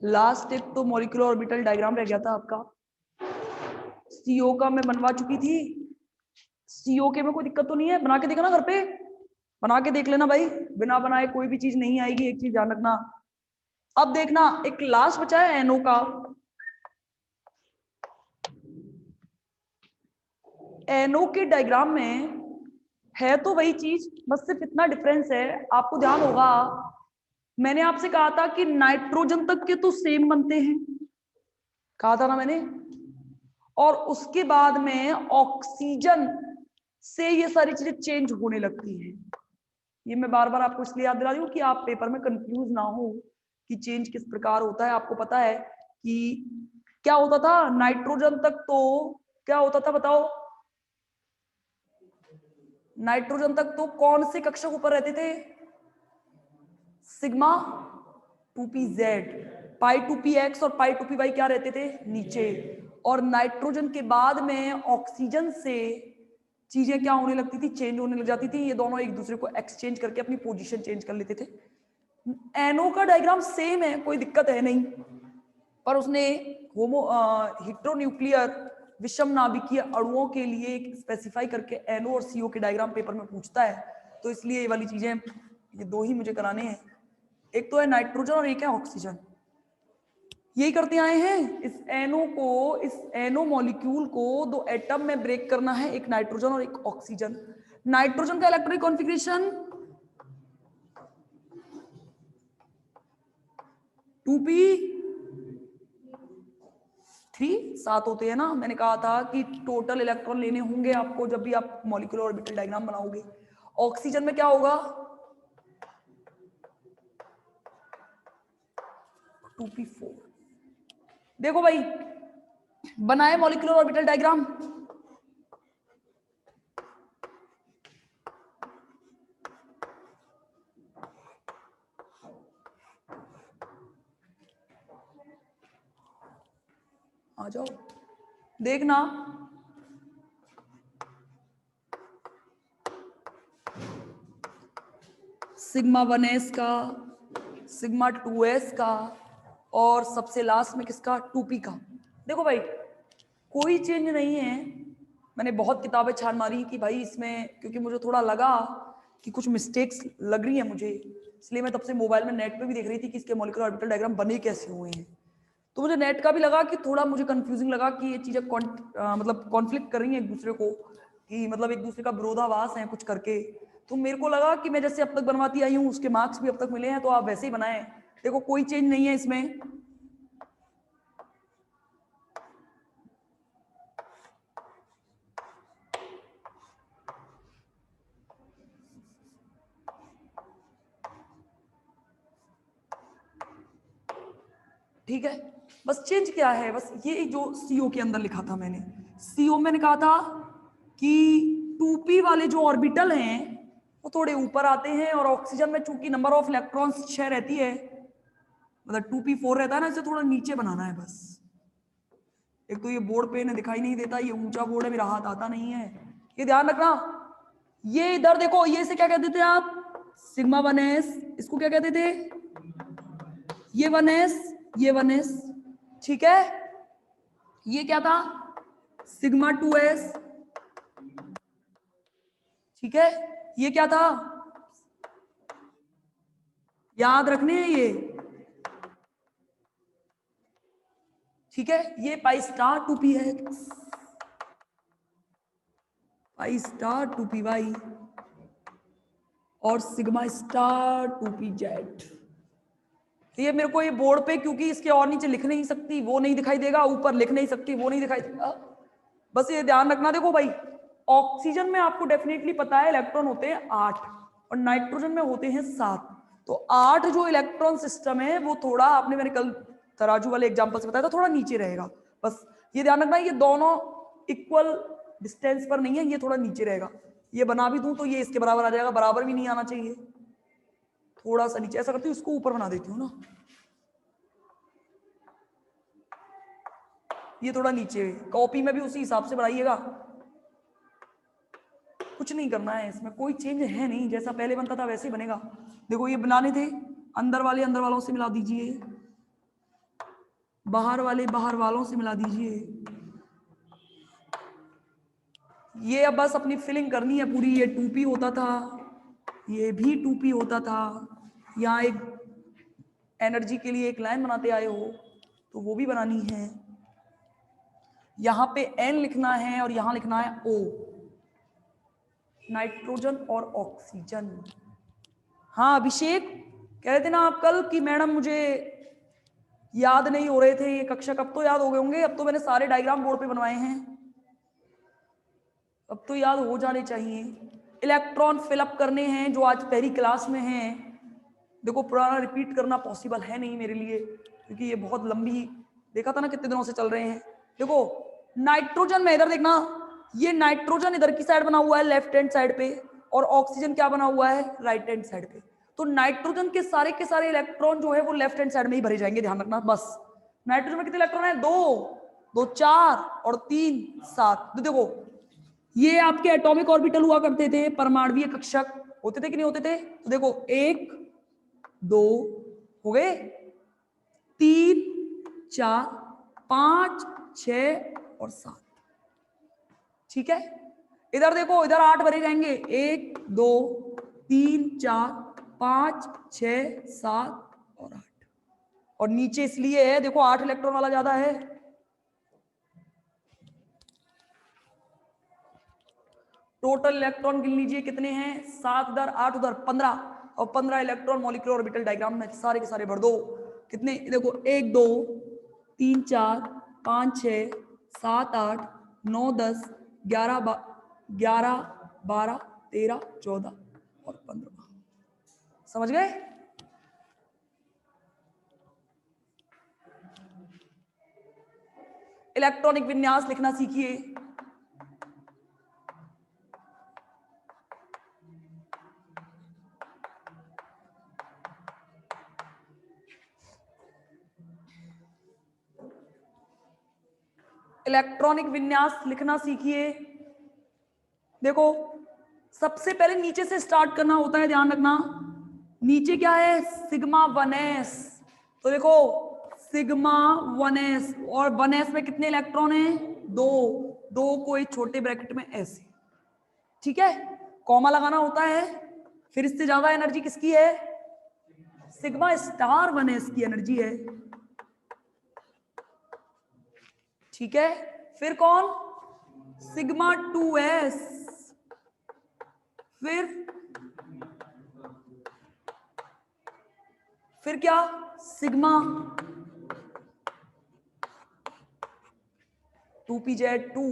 Last एक तो molecular orbital diagram रह गया था आपका। सीओ का मैं बनवा चुकी थी। सीओ के में कोई दिक्कत तो नहीं है? बना के देखना घर पे, बना के देख लेना भाई, बिना बनाए कोई भी चीज नहीं आएगी, एक चीज ध्यान रखना। अब देखना एक लास्ट बचा है एनओ का। एनओ के डायग्राम में है तो वही चीज, बस सिर्फ इतना डिफरेंस है, आपको ध्यान होगा मैंने आपसे कहा था कि नाइट्रोजन तक के तो सेम बनते हैं, कहा था ना मैंने, और उसके बाद में ऑक्सीजन से ये सारी चीजें चेंज होने लगती हैं। ये मैं बार बार आपको इसलिए याद दिला रही हूँ कि आप पेपर में कंफ्यूज ना हो कि चेंज किस प्रकार होता है। आपको पता है कि क्या होता था नाइट्रोजन तक, तो क्या होता था बताओ? नाइट्रोजन तक तो कौन से कक्षक ऊपर रहते थे? सिग्मा 2p(z), पाई 2p(x) और पाई 2p(y) क्या रहते थे? नीचे। और नाइट्रोजन के बाद में ऑक्सीजन से चीजें क्या होने लगती थी? चेंज होने लग जाती थी। ये दोनों एक दूसरे को एक्सचेंज करके अपनी पोजीशन चेंज कर लेते थे। एनओ का डायग्राम सेम है, कोई दिक्कत है नहीं, पर उसने होमो हेटेरोन्यूक्लियर विषम नाभिकीय अणुओं के लिए स्पेसिफाई करके एनओ और सीओ के डायग्राम पेपर में पूछता है, तो इसलिए ये वाली चीजें, ये दो ही मुझे कराने हैं। एक तो है नाइट्रोजन और एक है ऑक्सीजन। यही करते आए हैं। इस एनओ को, इस एनओ मॉलिक्यूल को दो एटम में ब्रेक करना है, एक नाइट्रोजन और एक ऑक्सीजन। नाइट्रोजन का इलेक्ट्रॉनिक कॉन्फ़िगरेशन 2p3, 7 होते हैं ना। मैंने कहा था कि टोटल इलेक्ट्रॉन लेने होंगे आपको जब भी आप मॉलिक्यूलर ऑर्बिटल डायग्राम बनाओगे। ऑक्सीजन में क्या होगा? 2p4। देखो भाई, बनाए मॉलिक्यूलर ऑर्बिटल डायग्राम। आ जाओ देखना, सिग्मा 1s का, सिग्मा 2s का, और सबसे लास्ट में किसका? 2p का। देखो भाई कोई चेंज नहीं है। मैंने बहुत किताबें छान मारी कि भाई इसमें, क्योंकि मुझे थोड़ा लगा कि कुछ मिस्टेक्स लग रही है मुझे, इसलिए मैं तब से मोबाइल में नेट पे भी देख रही थी कि इसके मॉलिक्यूलर ऑर्बिटल डायग्राम बने कैसे हुए हैं। तो मुझे नेट का भी लगा कि थोड़ा मुझे कंफ्यूजिंग लगा कि ये चीजें मतलब कॉन्फ्लिक्ट कर रही हैं एक दूसरे को, कि मतलब एक दूसरे का विरोधाभास है कुछ करके। तो मेरे को लगा कि मैं जैसे अब तक बनवाती आई हूँ उसके मार्क्स भी अब तक मिले हैं, तो आप वैसे ही बनाएं। देखो कोई चेंज नहीं है इसमें। ठीक है, बस चेंज क्या है? बस ये जो सीओ के अंदर लिखा था मैंने, सीओ मैंने कहा था कि 2p वाले जो ऑर्बिटल हैं वो थोड़े ऊपर आते हैं, और ऑक्सीजन में चूंकि नंबर ऑफ इलेक्ट्रॉन्स 6 रहती है, मतलब 2p4 रहता है ना, इसे थोड़ा नीचे बनाना है बस। एक तो ये बोर्ड पे इन्हें दिखाई नहीं देता, ये ऊंचा बोर्ड है, मेरा हाथ आता नहीं है, ये ध्यान रखना। ये इधर देखो, ये इसे क्या कहते थे आप? Sigma 1s। इसको क्या कहते थे? ये 1s, ये 1s। ठीक है, ये क्या था? Sigma 2s। ठीक है, ये क्या था? याद रखने हैं ये। ठीक है, ये पाई स्टार 2p है, पाई स्टार 2py, और सिग्मा स्टार 2pz। ये मेरे को ये बोर्ड पे, क्योंकि इसके और नीचे लिख नहीं सकती, वो नहीं दिखाई देगा, ऊपर लिख नहीं सकती, वो नहीं दिखाई देगा, बस ये ध्यान रखना। देखो भाई, ऑक्सीजन में आपको डेफिनेटली पता है इलेक्ट्रॉन होते हैं 8, और नाइट्रोजन में होते हैं 7। तो 8 जो इलेक्ट्रॉन सिस्टम है वो थोड़ा, आपने मैंने कल तराजू वाले एग्जाम्पल से बताया था, थोड़ा नीचे रहेगा। बस ये ध्यान रखना, ये दोनों इक्वल डिस्टेंस पर नहीं है, ये थोड़ा नीचे रहेगा। ये बना भी दूं तो ये इसके बराबर आ जाएगा, बराबर भी नहीं आना चाहिए, थोड़ा सा नीचे। ऐसा करती हूँ, इसको ऊपर बना देती हूँ ना, ये थोड़ा नीचे। कॉपी में भी उसी हिसाब से बनाइएगा, कुछ नहीं करना है इसमें, कोई चेंज है नहीं, जैसा पहले बनता था वैसे ही बनेगा। देखो ये बनाने थे, अंदर वाले अंदर वालों से मिला दीजिए, बाहर वालों से मिला दीजिए। ये अब बस अपनी फिलिंग करनी है पूरी। ये 2p होता था, ये भी 2p होता था। यहाँ एक एनर्जी के लिए एक लाइन बनाते आए हो तो वो भी बनानी है। यहाँ पे N लिखना है और यहाँ लिखना है O, नाइट्रोजन और ऑक्सीजन। हाँ अभिषेक, कह रहे थे ना आप कल कि मैडम मुझे याद नहीं हो रहे थे ये कक्षक। अब तो याद हो गए होंगे, अब तो मैंने सारे डायग्राम बोर्ड पे बनवाए हैं, अब तो याद हो जाने चाहिए। इलेक्ट्रॉन फिलअप करने हैं जो आज पहली क्लास में हैं। देखो पुराना रिपीट करना पॉसिबल है नहीं मेरे लिए, क्योंकि ये बहुत लंबी, देखा था ना कितने दिनों से चल रहे हैं। देखो नाइट्रोजन में इधर देखना, ये नाइट्रोजन इधर की साइड बना हुआ है लेफ्ट हैंड साइड पे, और ऑक्सीजन क्या बना हुआ है राइट हैंड साइड पे। तो नाइट्रोजन के सारे इलेक्ट्रॉन जो है वो लेफ्ट हैंड साइड में ही भरे जाएंगे, ध्यान रखना बस। नाइट्रोजन में कितने इलेक्ट्रॉन है? 2 4 और 3 7। तो देखो ये आपके एटॉमिक ऑर्बिटल हुआ करते थे, परमाणुवीय कक्षक होते थे कि नहीं होते थे? तो देखो 1 2 हो गए, 3 4 5 6 और 7, ठीक है। इधर देखो, इधर 8 भरे जाएंगे, 1 2 3 4 5 6 7 और 8। और नीचे इसलिए है देखो 8 इलेक्ट्रॉन वाला ज्यादा है। टोटल इलेक्ट्रॉन गिन लीजिए कितने हैं, 7 इधर 8 उधर 15, और 15 इलेक्ट्रॉन मॉलिक्यूलर ऑर्बिटल डायग्राम में सारे के सारे भर दो। कितने? देखो 1 2 3 4 5 6 7 8 9 10 11 12 13 14 और 15। समझ गए? इलेक्ट्रॉनिक विन्यास लिखना सीखिए। इलेक्ट्रॉनिक विन्यास लिखना सीखिए। देखो सबसे पहले नीचे से स्टार्ट करना होता है, ध्यान रखना। नीचे क्या है? Sigma 1s। तो देखो सिग्मा 1s, और 1s में कितने इलेक्ट्रॉन हैं? 2 2 को एक छोटे ब्रैकेट में ऐसे, ठीक है, कॉमा लगाना होता है। फिर इससे ज्यादा एनर्जी किसकी है? सिग्मा स्टार 1s की एनर्जी है, ठीक है। फिर कौन? Sigma 2s। फिर क्या? Sigma 2pz2।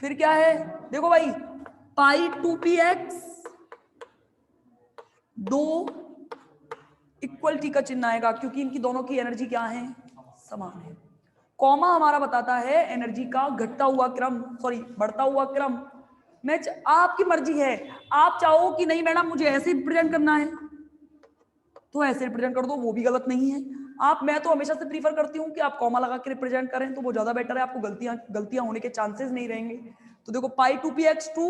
फिर क्या है? देखो भाई पाई 2px, 2 इक्वलिटी का चिन्ह आएगा क्योंकि इनकी दोनों की एनर्जी क्या है? समान है। कॉमा हमारा बताता है एनर्जी का घटता हुआ क्रम, सॉरी बढ़ता हुआ क्रम। मैं आपकी मर्जी है, आप चाहो कि नहीं मैडम मुझे ऐसे रिप्रेजेंट करना है तो ऐसे रिप्रेजेंट कर दो, वो भी गलत नहीं है। मैं तो हमेशा से प्रीफर करती हूँ कि आप कॉमा लगा के रिप्रेजेंट करें तो वो ज्यादा बेटर है, आपको गलतियां होने के चांसेस नहीं रहेंगे। तो देखो पाई 2px2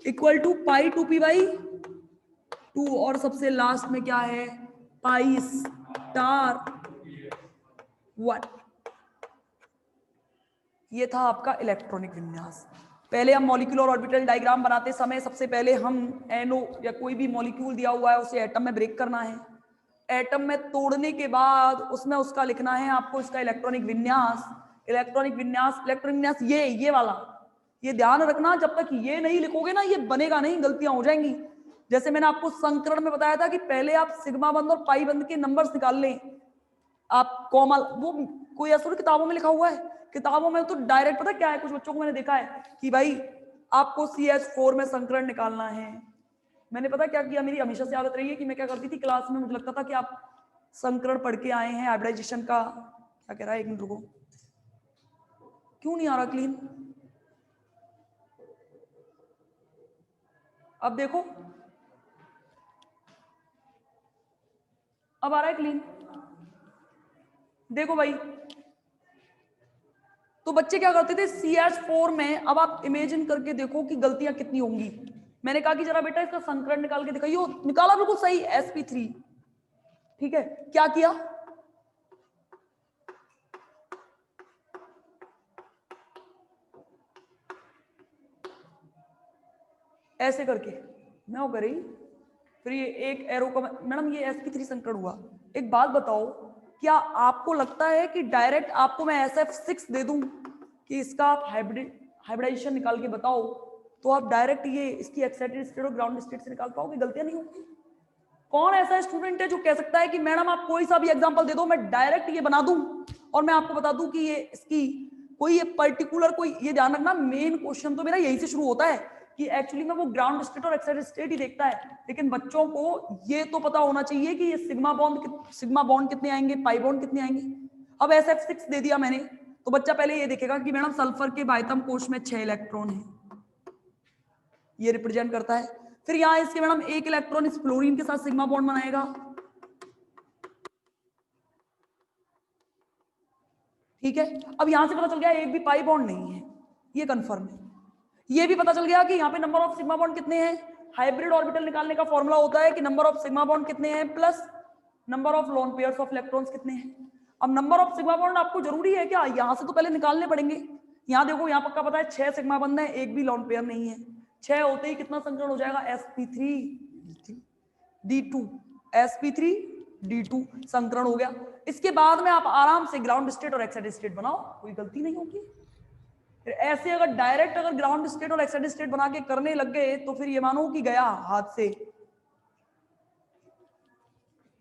equal to pi 2p/2, और सबसे लास्ट में क्या है? Pi star 1। ये था आपका इलेक्ट्रॉनिक विन्यास। पहले हम मॉलिक्यूलर ऑर्बिटल डायग्राम बनाते समय सबसे पहले हम NO या कोई भी मॉलिक्यूल दिया हुआ है उसे एटम में ब्रेक करना है। एटम में तोड़ने के बाद उसमें उसका लिखना है आपको इसका इलेक्ट्रॉनिक विन्यास। इलेक्ट्रॉनिक विन्यास ये वाला, ये ध्यान रखना, जब तक ये नहीं लिखोगे ना ये बनेगा नहीं, गलतियां हो जाएंगी। जैसे मैंने आपको संकरण में बताया था कि पहले आप सिग्मा बंद और पाई बंद के नंबर्स निकाल लें। आप कॉमा, वो कोई ऐसा किताबों में लिखा हुआ है, किताबों में तो डायरेक्ट पता क्या है, कुछ बच्चों को मैंने देखा है कि भाई आपको CH4 में संकरण निकालना है। मैंने पता क्या किया, मेरी हमेशा से आदत रही है कि मैं क्या करती थी क्लास में, मुझे लगता था कि आप संकरण पढ़ के आए हैं, हाइब्रिडाइजेशन का। क्या कह रहा है? एक मिनट रुको, क्यों नहीं आ रहा क्लीन? अब देखो, अब आ रहा है क्लीन। देखो भाई, तो बच्चे क्या करते थे CH4 में, अब आप इमेजिन करके देखो कि गलतियां कितनी होंगी। मैंने कहा कि जरा बेटा इसका संकरण निकाल के दिखाइए, निकाला बिल्कुल सही sp3, ठीक है। क्या किया? ऐसे करके मैं वो करी, फिर ये एक एरो का, मैडम ये sp3 संकरण हुआ। एक बात बताओ, क्या आपको लगता है कि डायरेक्ट आपको मैं SF6 दे दूं कि इसका आप हाइब्रिडाइजेशन निकाल के बताओ, तो आप डायरेक्ट ये इसकी एक्साइटेड स्टेट और ग्राउंड स्टेट से निकाल पाओगे? गलतियां नहीं होंगी? कौन ऐसा स्टूडेंट है जो कह सकता है कि मैडम आप कोई सा भी एग्जांपल दे दो, मैं डायरेक्ट ये बना दूं और मैं आपको बता दूं कि ये इसकी कोई ये पर्टिकुलर कोई, ये ध्यान रखना मेन क्वेश्चन तो मेरा यही से शुरू होता है कि एक्चुअली में वो ग्राउंड स्टेट और एक्साइटेड स्टेट ही देखता है, लेकिन बच्चों को ये तो पता होना चाहिए कि ये सिग्मा बॉन्ड कितने आएंगे, पाई बॉन्ड कितने आएंगे। अब SF6 दे दिया मैंने, तो बच्चा पहले ये देखेगा कि मैडम सल्फर के बाह्यतम कोश में 6 इलेक्ट्रॉन है, ये रिप्रेजेंट करता है। फिर यहां इसके मैडम 1 इलेक्ट्रॉन इस फ्लोरीन के साथ सिग्मा बॉन्ड बनाएगा, ठीक है। अब यहां से पता चल गया एक भी पाई बॉन्ड नहीं है, ये कंफर्म है। ये भी पता चल गया कि यहाँ पे नंबर ऑफ सिग्मा बॉन्ड कितने हैं। हाइब्रिड ऑर्बिटल निकालने का फॉर्मूला होता है कि नंबर ऑफ सिग्मा बॉन्ड कितने हैं plus number of lone pairs of electrons कितने हैं। अब नंबर ऑफ सिग्मा बॉन्ड आपको जरूरी है क्या? यहां से तो पहले निकालने पड़ेंगे। यहाँ देखो, यहाँ पक्का पता है 6 सिग्मा बॉन्ड है, एक भी लोन पेयर नहीं है। 6 होते ही कितना संकरण हो जाएगा? sp3 d2, sp3 d2 संकरण हो गया। इसके बाद में आप आराम से ग्राउंड स्टेट और एक्साइटेड स्टेट बनाओ, कोई गलती नहीं होगी। फिर ऐसे अगर डायरेक्ट अगर ग्राउंड स्टेट और एक्साइटेड स्टेट बना के करने लग गए तो फिर ये मानो कि गया हाथ से।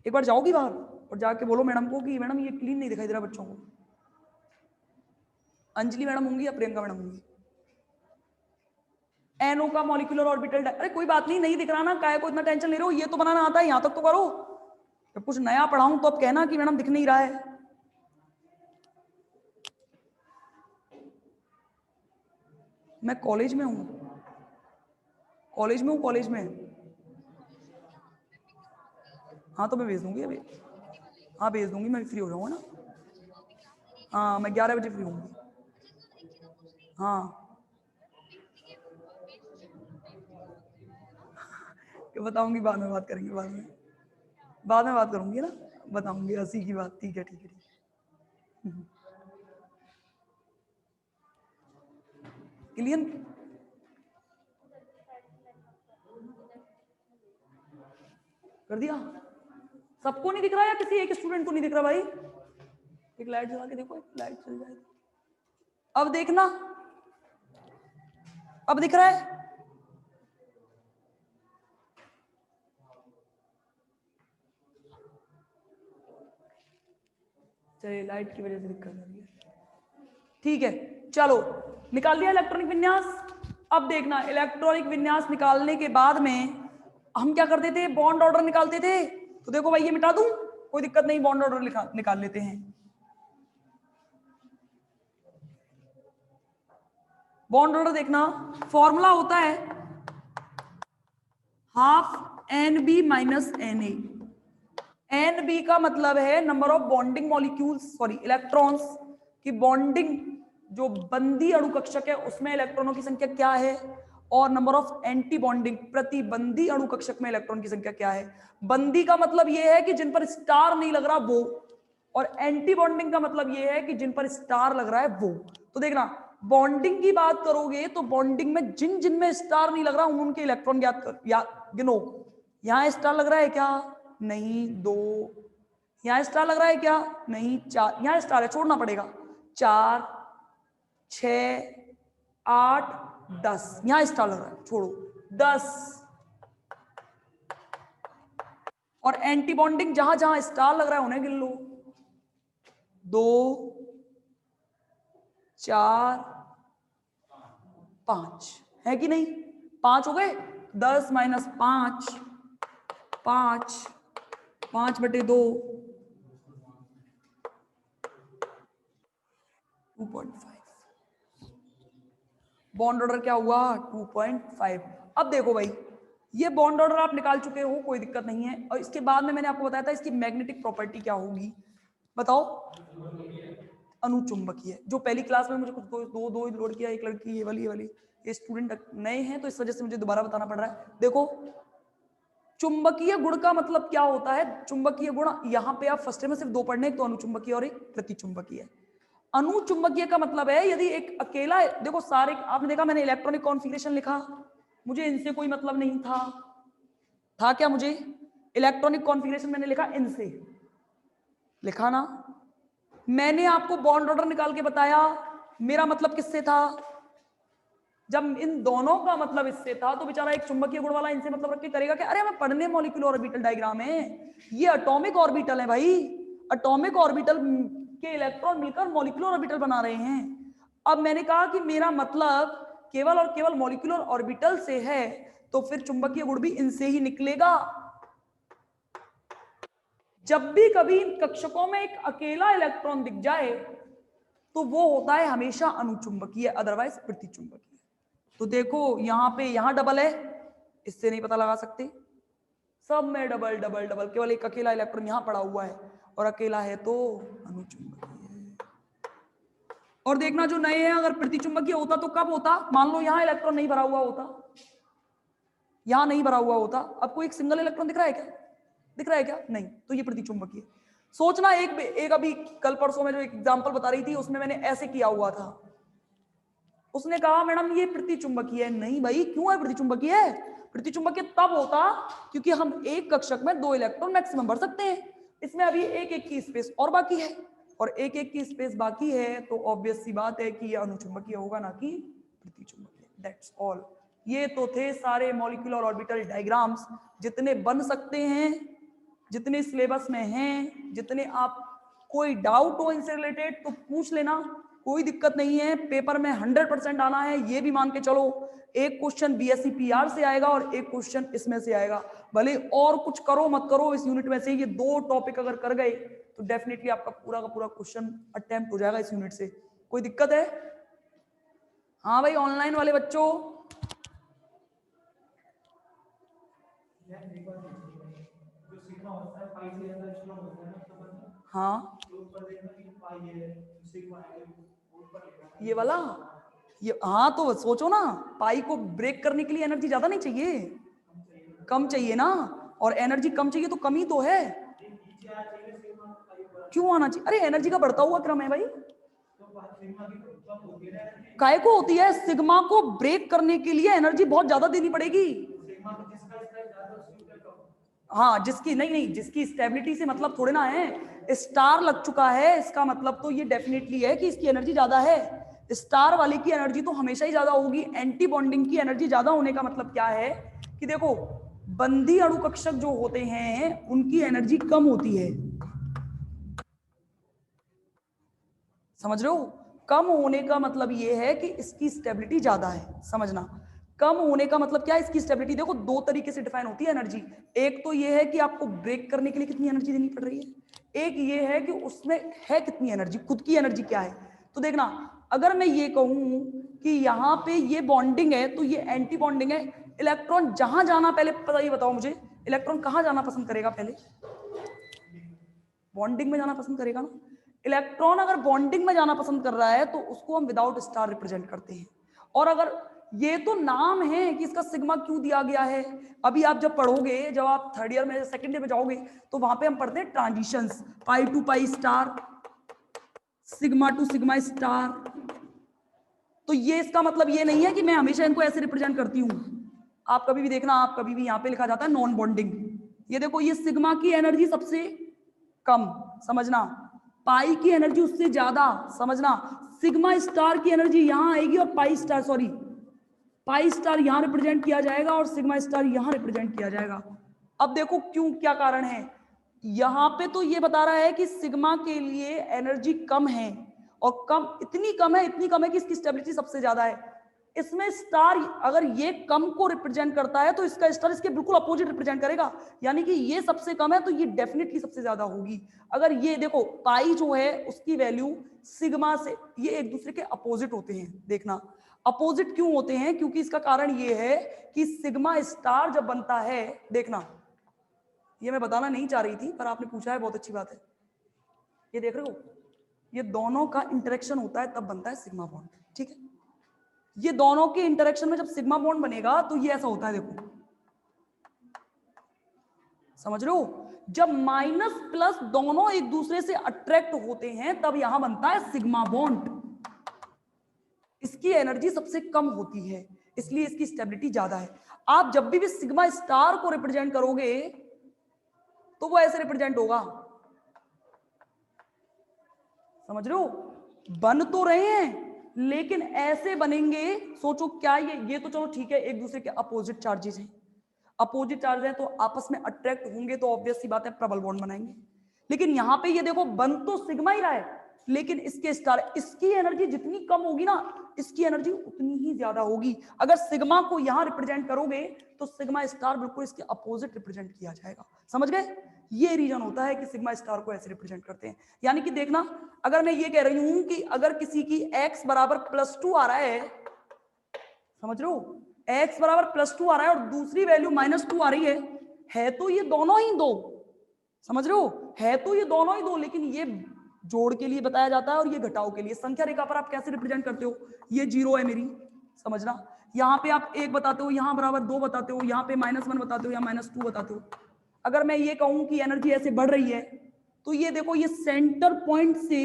एक बार जाओगी बाहर और जाके बोलो मैडम को कि मैडम ये क्लीन नहीं दिखाई दे रहा बच्चों को। अंजलि मैडम होंगी या प्रियंका मैडम होंगी। NO का मॉलिक्यूलर ऑर्बिटल, अरे कोई बात नहीं, नहीं दिख रहा ना, काहे को इतना टेंशन ले रहे हो, ये तो बनाना आता है, यहां तक तो करो। जब कुछ नया पढ़ाऊं तो अब कहना कि मैडम दिख नहीं रहा है। मैं कॉलेज में हूं, कॉलेज में। हाँ तो मैं भेज दूंगी अभी, हाँ भेज दूंगी, मैं फ्री हो जाऊंगा ना। हाँ मैं 11 बजे फ्री होंगी। हाँ बताऊंगी, बाद में बात करेंगे, बाद में बात करूंगी ना, बताऊंगी हंसी की बात। ठीक है ठीक है ठीक है। क्लियर? कर दिया? सबको नहीं दिख रहा या किसी एक स्टूडेंट को नहीं दिख रहा? भाई एक लाइट जला के देखो, लाइट चल जाएगी। अब देखना, अब दिख रहा है? चलिए लाइट की वजह से दिक्कत आ रही है, ठीक है। चलो निकाल दिया इलेक्ट्रॉनिक विन्यास। अब देखना, इलेक्ट्रॉनिक विन्यास निकालने के बाद में हम क्या करते थे? बॉन्ड ऑर्डर निकालते थे। तो देखो भाई, ये मिटा दूं, कोई दिक्कत नहीं, बॉन्ड ऑर्डर निकाल लेते हैं। बॉन्ड ऑर्डर देखना, फॉर्मूला होता है half NB minus NA। NB का मतलब है number of bonding molecules, sorry electrons की बॉन्डिंग, जो बंदी अणु कक्षक है उसमें इलेक्ट्रॉनों की संख्या क्या है, और नंबर ऑफ एंटी बॉन्डिंग प्रतिबंधी अणु कक्षक में इलेक्ट्रॉन की संख्या क्या है। बंदी का मतलब यह है कि जिन पर स्टार नहीं लग रहा वो, और एंटी बॉन्डिंग का मतलब यह है कि जिन पर स्टार लग रहा है वो। तो देखना, बॉन्डिंग की बात करोगे तो बॉन्डिंग में जिन जिन में स्टार नहीं लग रहा उनके इलेक्ट्रॉन ज्ञात कर, या गिनो। यहां स्टार लग रहा है क्या? नहीं। 2। यहां स्टार लग रहा है क्या? नहीं। 4। यहां स्टार है, छोड़ना पड़ेगा। 4, 6, 8, 10। यहां स्टार लग रहा है, छोड़ो। 10। और एंटी बॉन्डिंग जहां जहां स्टार लग रहा है उन्हें गिन लो। 2, 4, 5 है कि नहीं? 5 हो गए। 10 माइनस 5, 5/2, 2.5। बॉन्ड ऑर्डर क्या हुआ? 2.5। अब देखो भाई, ये बॉन्ड ऑर्डर आप निकाल चुके हो, कोई दिक्कत नहीं है। और इसके बाद में मैंने आपको बताया था इसकी मैग्नेटिक प्रॉपर्टी क्या होगी, बताओ? अनुचुंबकीय। जो पहली क्लास में मुझे कुछ दो लोड किया, एक लड़की, ये वाली ये स्टूडेंट नए हैं तो इस वजह से मुझे दोबारा बताना पड़ रहा है। देखो, चुंबकीय गुण का मतलब क्या होता है? चुंबकीय गुण यहाँ पे आप फर्स्ट में सिर्फ 2 पढ़ने, एक तो अनुचुंबकीय और एक प्रतिचुंबकीय। अनुचुंबकीय का मतलब है यदि एक अकेला, देखो सारे आपने देखा मैंने इलेक्ट्रॉनिक कॉन्फ़िगरेशन लिखा, मुझे इनसे कोई मतलब नहीं था क्या? मुझे इलेक्ट्रॉनिक कॉन्फ़िगरेशन मैंने लिखा इनसे, लिखा ना? मैंने आपको बॉन्ड ऑर्डर निकाल के बताया, मेरा मतलब किससे था? जब इन दोनों का मतलब इससे था तो बेचारा एक चुंबकीय गुण वाला इनसे मतलब रख के करेगा क्या? अरे हमें पढ़ने मॉलिक्यूलर ऑर्बिटल डायग्राम है, ये एटॉमिक ऑर्बिटल है भाई, एटॉमिक ऑर्बिटल के इलेक्ट्रॉन मिलकर मॉलिक्यूलर ऑर्बिटल बना रहे हैं। अब मैंने कहा कि मेरा मतलब केवल और केवल मॉलिक्यूलर ऑर्बिटल से है, तो फिर चुंबकीय गुण भी इनसे ही निकलेगा। जब भी कभी इन कक्षकों में एक अकेला इलेक्ट्रॉन दिख जाए तो वो होता है हमेशा अनुचुंबकीय, अदरवाइज प्रतिचुंबकीय। तो देखो यहां पे यहां डबल है, इससे नहीं पता लगा सकते, सब में डबल डबल डबल, केवल एक अकेला इलेक्ट्रॉन यहां पड़ा हुआ है और अकेला है तो अनुचुंबकीय। और देखना जो नए हैं, अगर प्रतिचुंबकीय होता तो कब होता? मान लो यहां इलेक्ट्रॉन नहीं भरा हुआ होता, यहां नहीं भरा हुआ होता, आपको एक सिंगल इलेक्ट्रॉन दिख रहा है क्या? दिख रहा है क्या? नहीं, तो ये प्रतिचुंबकीय। सोचना एक अभी कल परसों में जो एक एग्जांपल बता रही थी उसमें मैंने ऐसे किया हुआ था, उसने कहा मैडम ये प्रतिचुंबकीय है। नहीं भाई, क्यों है प्रतिचुंबकीय? प्रतिचुंबकीय तब होता क्योंकि हम एक कक्षक में 2 इलेक्ट्रॉन मैक्सिमम भर सकते हैं, इसमें अभी एक एक की स्पेस और बाकी है, और एक एक की स्पेस बाकी है, तो ऑब्वियस सी बात है कि ये अनुचुंबकीय होगा ना कि प्रतिचुंबकीय। That's all. ये तो थे सारे मॉलिक्यूलर ऑर्बिटल डायग्राम्स, जितने बन सकते हैं, जितने सिलेबस में हैं, जितने आप, कोई डाउट हो इनसे रिलेटेड तो पूछ लेना, कोई दिक्कत नहीं है। पेपर में 100% आना है, ये भी मान के चलो। एक क्वेश्चन बीएससी पीआर से आएगा और एक क्वेश्चन इसमें से आएगा, भले और कुछ करो मत करो इस यूनिट में से, ये 2 टॉपिक अगर कर गए तो डेफिनेटली आपका पूरा का पूरा क्वेश्चन अटेम्प्ट हो जाएगा इस यूनिट से। कोई दिक्कत है? हाँ भाई, ऑनलाइन वाले बच्चों, हाँ ये वाला, ये हाँ, तो सोचो ना, पाई को ब्रेक करने के लिए एनर्जी ज्यादा नहीं चाहिए, कम चाहिए ना, और एनर्जी कम चाहिए तो कमी तो है, क्यों आना चाहिए? अरे एनर्जी का बढ़ता हुआ क्रम है भाई, काय को होती है? सिग्मा को ब्रेक करने के लिए एनर्जी बहुत ज्यादा देनी पड़ेगी। हाँ, जिसकी नहीं, जिसकी स्टेबिलिटी से मतलब थोड़े ना है, स्टार लग चुका है इसका मतलब तो ये डेफिनेटली है कि इसकी एनर्जी ज्यादा है। स्टार वाले की एनर्जी तो हमेशा ही ज्यादा होगी। एंटी बॉन्डिंग की एनर्जी ज्यादा होने का मतलब क्या है कि देखो, बंदी अणु कक्षक जो होते हैं उनकी एनर्जी कम होती है, समझ रहे हो? कम होने का मतलब ये है कि इसकी स्टेबिलिटी ज्यादा है, समझना। कम होने का मतलब क्या है? इसकी स्टेबिलिटी देखो 2 तरीके से डिफाइन होती है एनर्जी। एक तो ये है कि आपको ब्रेक करने के लिए कितनी एनर्जी देनी पड़ रही है, एक ये है कि उसमें है कितनी एनर्जी, खुद की एनर्जी क्या है। तो देखना, अगर मैं ये कहूं कि यहाँ पे ये बॉन्डिंग है तो ये एंटी बॉन्डिंग है, इलेक्ट्रॉन जहां जाना, पहले पता ये बताओ मुझे, इलेक्ट्रॉन कहां जाना पसंद करेगा? पहले बॉन्डिंग में जाना पसंद करेगा ना। इलेक्ट्रॉन अगर बॉन्डिंग में जाना पसंद कर रहा है तो उसको हम विदाउट स्टार रिप्रेजेंट करते हैं। और अगर ये तो नाम है कि इसका सिग्मा क्यों दिया गया है, अभी आप जब पढ़ोगे, जब आप 3rd ईयर में 2nd ईयर में जाओगे तो वहां पे हम पढ़ते हैं transitions, pi to pi star, sigma to sigma star. तो ये इसका मतलब ये नहीं है कि मैं हमेशा इनको ऐसे रिप्रेजेंट करती हूँ। आप कभी भी देखना, आप कभी भी यहाँ पे लिखा जाता है नॉन बॉन्डिंग, ये देखो ये सिग्मा की एनर्जी सबसे कम, समझना, पाई की एनर्जी उससे ज्यादा, समझना, सिग्मा स्टार की एनर्जी यहां आएगी और pi star, sorry, pi star यहां रिप्रेजेंट किया जाएगा और सिग्मा स्टार यहां रिप्रेजेंट किया जाएगा। अब देखो क्यों, क्या कारण है। यहां पे तो ये बता रहा है कि सिग्मा के लिए एनर्जी कम है, और कम इतनी कम है कि इसकी स्टेबिलिटी सबसे ज्यादा है। इसमें स्टार अगर ये कम को रिप्रेजेंट करता है तो इसका स्टार इसके बिल्कुल अपोजिट रिप्रेजेंट करेगा, यानी कि ये सबसे कम है तो ये डेफिनेटली सबसे ज्यादा होगी। अगर ये देखो पाई जो है उसकी वैल्यू सिग्मा से, ये एक दूसरे के अपोजिट होते हैं, देखना अपोजिट क्यों होते हैं, क्योंकि इसका कारण ये है कि सिग्मा स्टार जब बनता है, देखना ये मैं बताना नहीं चाह रही थी पर आपने पूछा है, बहुत अच्छी बात है। ये देख रहे हो, ये दोनों का इंटरेक्शन होता है तब बनता है सिग्मा बॉन्ड, ठीक है। ये दोनों के इंटरेक्शन में जब सिग्मा बॉन्ड बनेगा तो ये ऐसा होता है, देखो समझ रहे हो, जब माइनस प्लस दोनों एक दूसरे से अट्रैक्ट होते हैं तब यहां बनता है सिग्मा बॉन्ड। इसकी एनर्जी सबसे कम होती है, इसलिए इसकी स्टेबिलिटी ज्यादा है। आप जब भी सिग्मा स्टार को रिप्रेजेंट करोगे तो वो ऐसे रिप्रेजेंट होगा, समझ रहे हो? बन तो रहे हैं लेकिन ऐसे बनेंगे। सोचो क्या ये तो चलो ठीक है, एक दूसरे के अपोजिट चार्जेस हैं, अपोजिट चार्ज है तो आपस में अट्रैक्ट होंगे तो ऑब्वियस सी बात है प्रबल बॉन्ड बनाएंगे। लेकिन यहां पे ये देखो बन तो सिग्मा ही रहा है लेकिन इसके स्टार, इसकी एनर्जी जितनी कम होगी ना इसकी एनर्जी उतनी ही ज्यादा होगी। अगर सिग्मा को यहां रिप्रेजेंट करोगे तो सिग्मा स्टार बिल्कुल इसके अपोजिट रिप्रेजेंट किया जाएगा, समझ गए? ये रीजन होता है कि सिग्मा स्टार को ऐसे रिप्रेजेंट करते हैं। यानी कि देखना, अगर मैं ये कह रही हूं कि अगर किसी की x बराबर +2 आ रहा है, समझ रहे हो, x बराबर +2 आ रहा है और दूसरी वैल्यू -2 आ रही है तो ये दोनों ही दो, समझ रहे हो, है तो ये दोनों ही दो, लेकिन ये जोड़ के लिए बताया जाता है और ये घटाव के लिए। संख्या रेखा पर आप कैसे रिप्रेजेंट करते हो, ये 0 है मेरी, समझना, यहाँ पे आप 1 बताते हो, यहाँ बराबर 2 बताते हो, यहाँ पे -1 बताते हो या -2 बताते हो। अगर मैं ये कहूं कि एनर्जी ऐसे बढ़ रही है तो ये देखो ये सेंटर पॉइंट से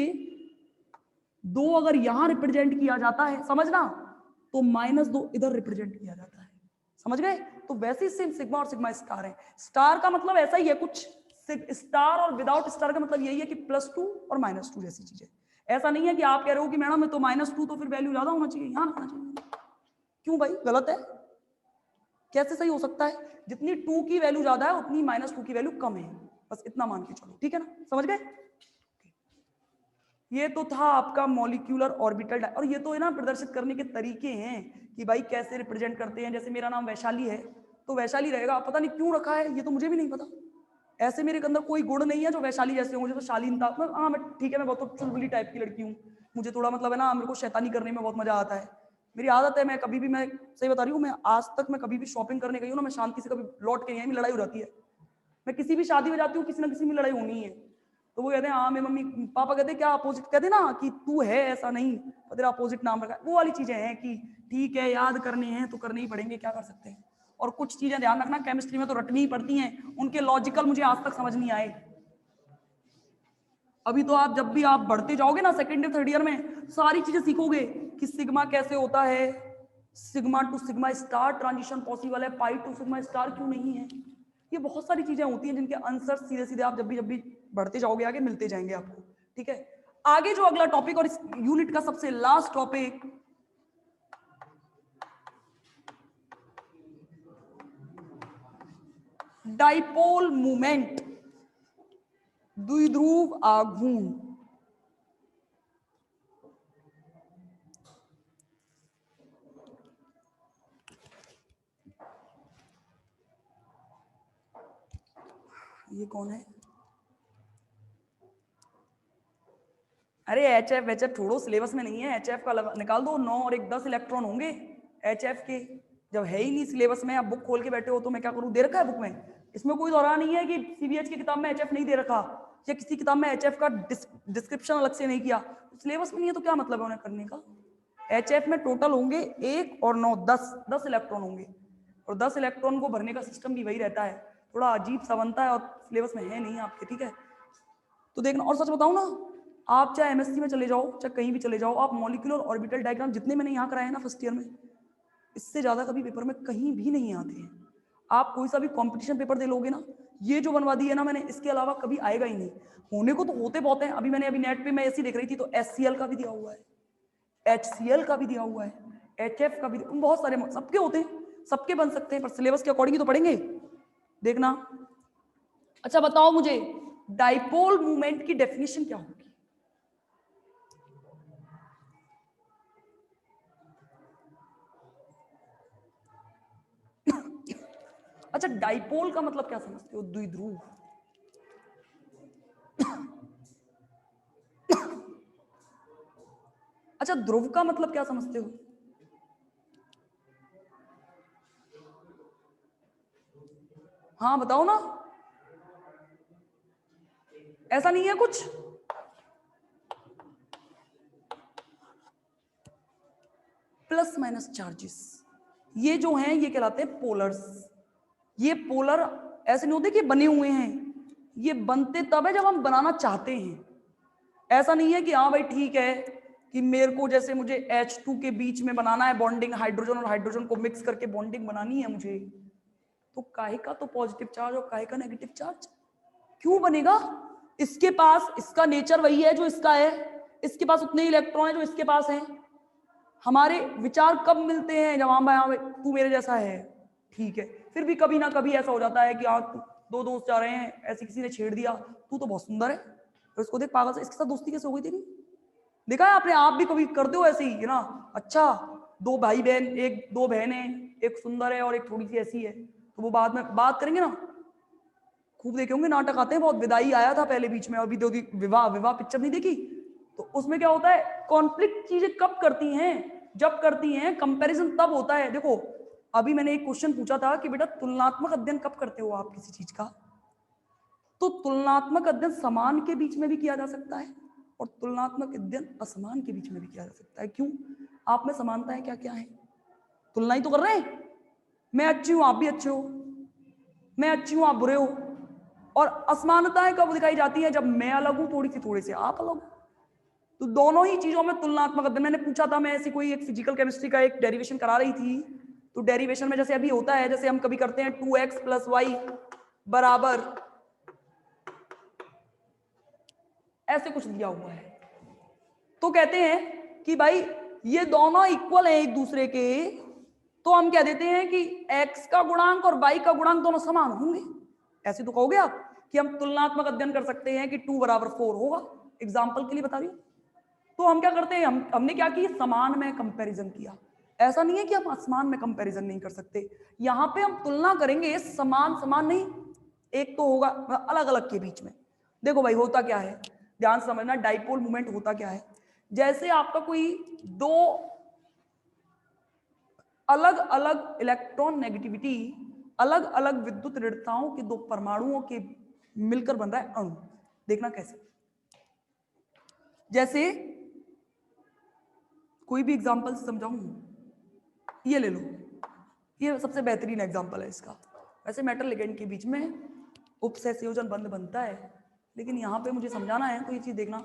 2 अगर यहां रिप्रेजेंट किया जाता है, समझना, तो -2 इधर रिप्रेजेंट किया जाता है, समझ गए? तो वैसे सेम सिग्मा और सिग्मा स्टार है। स्टार का मतलब ऐसा ही है कुछ, स्टार और विदाउट स्टार का मतलब यही है कि +2 और -2 जैसी चीजें। ऐसा नहीं है कि आप कह रहे हो कि मैडम मैं तो -2 तो फिर वैल्यू ज्यादा होना चाहिए, यहां रखना चाहिए। क्यों भाई, गलत है? कैसे सही हो सकता है? जितनी 2 की वैल्यू ज्यादा है उतनी -2 की वैल्यू कम है, बस इतना मान के चलो, ठीक है ना, समझ गए? ये तो था आपका मॉलिक्यूलर ऑर्बिटल, और ये तो है ना प्रदर्शित करने के तरीके हैं कि भाई कैसे रिप्रेजेंट करते हैं। जैसे मेरा नाम वैशाली है तो वैशाली रहेगा, पता नहीं क्यों रखा है, ये तो मुझे भी नहीं पता। ऐसे मेरे अंदर कोई गुण नहीं है जो वैशाली जैसे हो, मुझे तो शालीनता, हाँ मैं ठीक है, मैं बहुत चुलबुली टाइप की लड़की हूँ, मुझे थोड़ा मतलब है ना, मेरे को शैतानी करने में बहुत मजा आता है, मेरी आदत है। मैं कभी भी, मैं सही बता रही हूँ, मैं आज तक मैं कभी भी शॉपिंग करने गई हूँ ना, मैं शांति से कभी लौट के नहीं आई, लड़ाई हो जाती है। मैं किसी भी शादी में जाती हूँ किसी ना किसी में लड़ाई होनी है। तो वो कहते हैं हाँ, मेरी मम्मी पापा कहते हैं क्या अपोजिट, कहते ना कि तू है ऐसा नहीं, तेरा अपोजिट नाम रखा है। वो वाली चीजें हैं कि ठीक है याद करने हैं तो करने ही पड़ेंगे, क्या कर सकते हैं। और कुछ चीजें ध्यान रखना, केमिस्ट्री में तो रटनी ही पड़ती हैं, उनके लॉजिकल मुझे आज तक समझ नहीं आए। अभी तो आप जब भी आप बढ़ते जाओगे ना सेकेंड ईयर थर्ड ईयर में, सारी चीजें सीखोगे कि सिग्मा कैसे होता है, sigma to sigma star transition possible है, पाई टू सिग्मा स्टार क्यों नहीं है। ये बहुत सारी चीजें होती हैं जिनके आंसर सीधे सीधे आप जब भी बढ़ते जाओगे आगे मिलते जाएंगे आपको, ठीक है। आगे जो अगला टॉपिक और इस यूनिट का सबसे लास्ट टॉपिक, डाइपोल मूवमेंट, द्विध्रुव आघूर्ण। ये कौन है? अरे HF HF छोड़ो, सिलेबस में नहीं है। HF का निकाल दो, 9 और 1 10 इलेक्ट्रॉन होंगे HF के, जब है ही नहीं सिलेबस में, आप बुक खोल के बैठे हो तो मैं क्या करूं, दे रखा है बुक में, इसमें कोई दौरा नहीं है कि CBH की किताब में HF नहीं दे रखा या किसी किताब में HF का डिस्क्रिप्शन अलग से नहीं किया, सिलेबस में नहीं है तो क्या मतलब है उन्हें करने का। HF में टोटल होंगे 1 और 9 10 इलेक्ट्रॉन होंगे, और 10 इलेक्ट्रॉन को भरने का सिस्टम भी वही रहता है, थोड़ा अजीब सा बनता है और सिलेबस में है नहीं आपके, ठीक है। तो देखना, और सच बताऊं ना, आप चाहे MSc में चले जाओ चाहे कहीं भी चले जाओ, आप मॉलिक्यूलर ऑर्बिटल डायग्राम जितने मैंने यहाँ कराए हैं ना फर्स्ट ईयर में, इससे ज्यादा कभी पेपर में कहीं भी नहीं आते हैं। आप कोई सा भी कंपटीशन पेपर दे लोगे ना, ये जो बनवा दी है ना मैंने, इसके अलावा कभी आएगा ही नहीं। होने को तो होते बहुत हैं, अभी नेट पे मैं ऐसी देख रही थी तो HCl का भी दिया हुआ है, HCl का भी दिया हुआ है, HF का भी, बहुत सारे, सबके होते हैं, सबके बन सकते हैं, पर सिलेबस के अकॉर्डिंग तो पढ़ेंगे, देखना। अच्छा बताओ मुझे, डाइपोल मूवमेंट की डेफिनेशन क्या होगी? अच्छा, डाइपोल का मतलब क्या समझते हो? द्विध्रुव। अच्छा, ध्रुव का मतलब क्या समझते हो? हाँ बताओ ना, ऐसा नहीं है कुछ? प्लस माइनस चार्जेस, ये जो हैं ये कहलाते हैं पोलर्स। ये पोलर ऐसे नहीं होते कि बने हुए हैं, ये बनते तब है जब हम बनाना चाहते हैं। ऐसा नहीं है कि हाँ भाई ठीक है कि मेरे को जैसे मुझे H2 के बीच में बनाना है बॉन्डिंग, हाइड्रोजन और हाइड्रोजन को मिक्स करके बॉन्डिंग बनानी है मुझे, तो काहे का तो पॉजिटिव चार्ज और काहे का नेगेटिव चार्ज क्यों बनेगा? इसके पास इसका नेचर वही है जो इसका है, इसके पास उतने इलेक्ट्रॉन है जो इसके पास हैं। हमारे विचार कब मिलते हैं? जब हम तू मेरे जैसा है, ठीक है, फिर भी कभी ना कभी ऐसा हो जाता है कि दो दोस्त जा रहे हैं, ऐसे किसी ने छेड़ दिया, तू तो बहुत सुंदर है, तो इसको देख पागल से, इसके साथ दोस्ती कैसे हो गई तेरी? देखा है आपने, आप भी कभी करते हो ऐसे ही है ना? अच्छा, दो भाई बहन, एक दो बहनें, एक सुंदर है और एक थोड़ी सी ऐसी है, तो वो बाद में बात करेंगे ना, खूब देखे होंगे, नाटक आते हैं बहुत, विदाई आया था पहले बीच में, अभी दो विवाह विवाह पिक्चर नहीं देखी? तो उसमें क्या होता है, कॉन्फ्लिक्ट चीजें कब करती हैं? जब करती हैं, कंपैरिजन तब होता है। देखो अभी मैंने एक क्वेश्चन पूछा था कि बेटा तुलनात्मक अध्ययन कब करते हो आप किसी चीज का? तो तुलनात्मक अध्ययन समान के बीच में भी किया जा सकता है और तुलनात्मक अध्ययन असमान के बीच में भी किया जा सकता है। क्यों? आप में समानताएं क्या क्या है? तुलना ही तो कर रहे हैं, मैं अच्छी हूं आप भी अच्छे हो, मैं अच्छी हूं आप बुरे हो। और असमानताएं कब दिखाई जाती है? जब मैं अलग हूं थोड़ी सी, थोड़े से आप अलग हो। तो दोनों ही चीजों में तुलनात्मक अध्ययन। मैंने पूछा था, मैं ऐसी कोई एक फिजिकल केमिस्ट्री का एक डेरिवेशन करा रही थी, तो डेरिवेशन में जैसे अभी होता है, जैसे हम कभी करते हैं 2x + y बराबर ऐसे कुछ दिया हुआ है, तो कहते हैं कि भाई ये दोनों इक्वल है एक दूसरे के, तो हम कह देते हैं कि x का गुणांक और y का गुणांक दोनों समान होंगे। ऐसे तो कहोगे आप कि हम तुलनात्मक अध्ययन कर सकते हैं कि 2 = 4 होगा, एग्जाम्पल के लिए बता रही हूं। तो हम क्या करते हैं, हमने क्या किया, समान में कंपैरिजन किया। ऐसा नहीं है कि हम असमान में कंपैरिजन नहीं कर सकते, यहां पे हम तुलना करेंगे समान समान नहीं, एक तो होगा अलग अलग के बीच में। देखो भाई होता क्या है, ध्यान से समझना, डाइपोल मूवमेंट होता क्या है, जैसे आपका कोई दो अलग अलग इलेक्ट्रॉन नेगेटिविटी, अलग अलग विद्युत ऋणताओं के दो परमाणुओं के मिलकर बन रहा है अणु। देखना कैसे, जैसे कोई भी एग्जांपल समझाऊं, ये ले लो, ये सबसे बेहतरीन एग्जांपल है इसका। वैसे मेटल लिगेंड के बीच में उपसहसंयोजन बंध बनता है, लेकिन यहाँ पे मुझे समझाना है तो ये चीज देखना,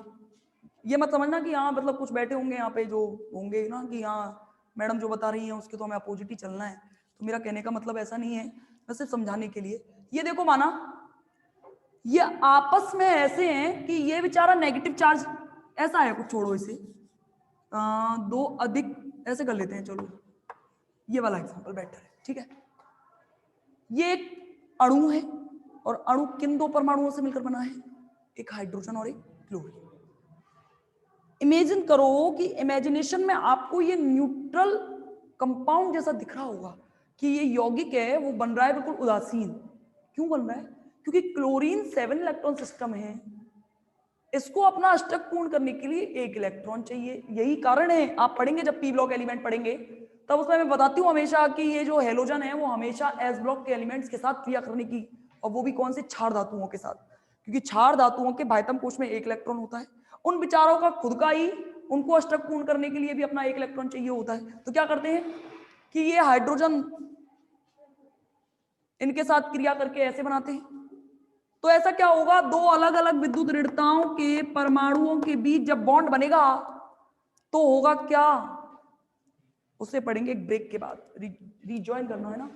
ये मत समझना कि यहाँ मतलब कुछ बैठे होंगे यहाँ पे जो होंगे ना कि यहाँ मैडम जो बता रही हैं उसके तो हमें अपोजिट ही चलना है, तो मेरा कहने का मतलब ऐसा नहीं है, मैं सिर्फ समझाने के लिए। ये देखो माना ये आपस में ऐसे हैं कि ये बेचारा नेगेटिव चार्ज ऐसा है कुछ, छोड़ो इसे, दो अधिक ऐसे कर लेते हैं, चलो ये वाला एग्जांपल बेटर है, ठीक है। ये एक अणु है और अणु किन दो परमाणुओं से मिलकर बना है, एक हाइड्रोजन और एक क्लोरीन। इमेजिन करो कि इमेजिनेशन में आपको ये न्यूट्रल कंपाउंड जैसा दिख रहा होगा कि ये यौगिक है, वो बन रहा है बिल्कुल उदासीन। क्यों बन रहा है? क्योंकि क्लोरीन 7 इलेक्ट्रॉन सिस्टम है, इसको अपना अष्टक पूर्ण करने के लिए 1 इलेक्ट्रॉन चाहिए। यही कारण है, आप पढ़ेंगे जब पी ब्लॉक एलिमेंट पढ़ेंगे तब उसमें मैं बताती हूँ हमेशा कि ये जो हेलोजन है वो हमेशा एस ब्लॉक के एलिमेंट्स के साथ क्रिया करने की, और वो भी कौन से, क्षार धातुओं के साथ, क्योंकि क्षार धातुओं के भाइतम कोश में 1 इलेक्ट्रॉन होता है। उन विचारों का खुद का ही उनको अष्टक पूर्ण करने के लिए भी अपना 1 इलेक्ट्रॉन चाहिए होता है। तो क्या करते हैं कि ये हाइड्रोजन इनके साथ क्रिया करके ऐसे बनाते हैं। तो ऐसा क्या होगा, दो अलग अलग विद्युत ऋणताओं के परमाणुओं के बीच जब बॉन्ड बनेगा तो होगा क्या, उसे पढ़ेंगे एक ब्रेक के बाद, रिजॉइन करना है ना।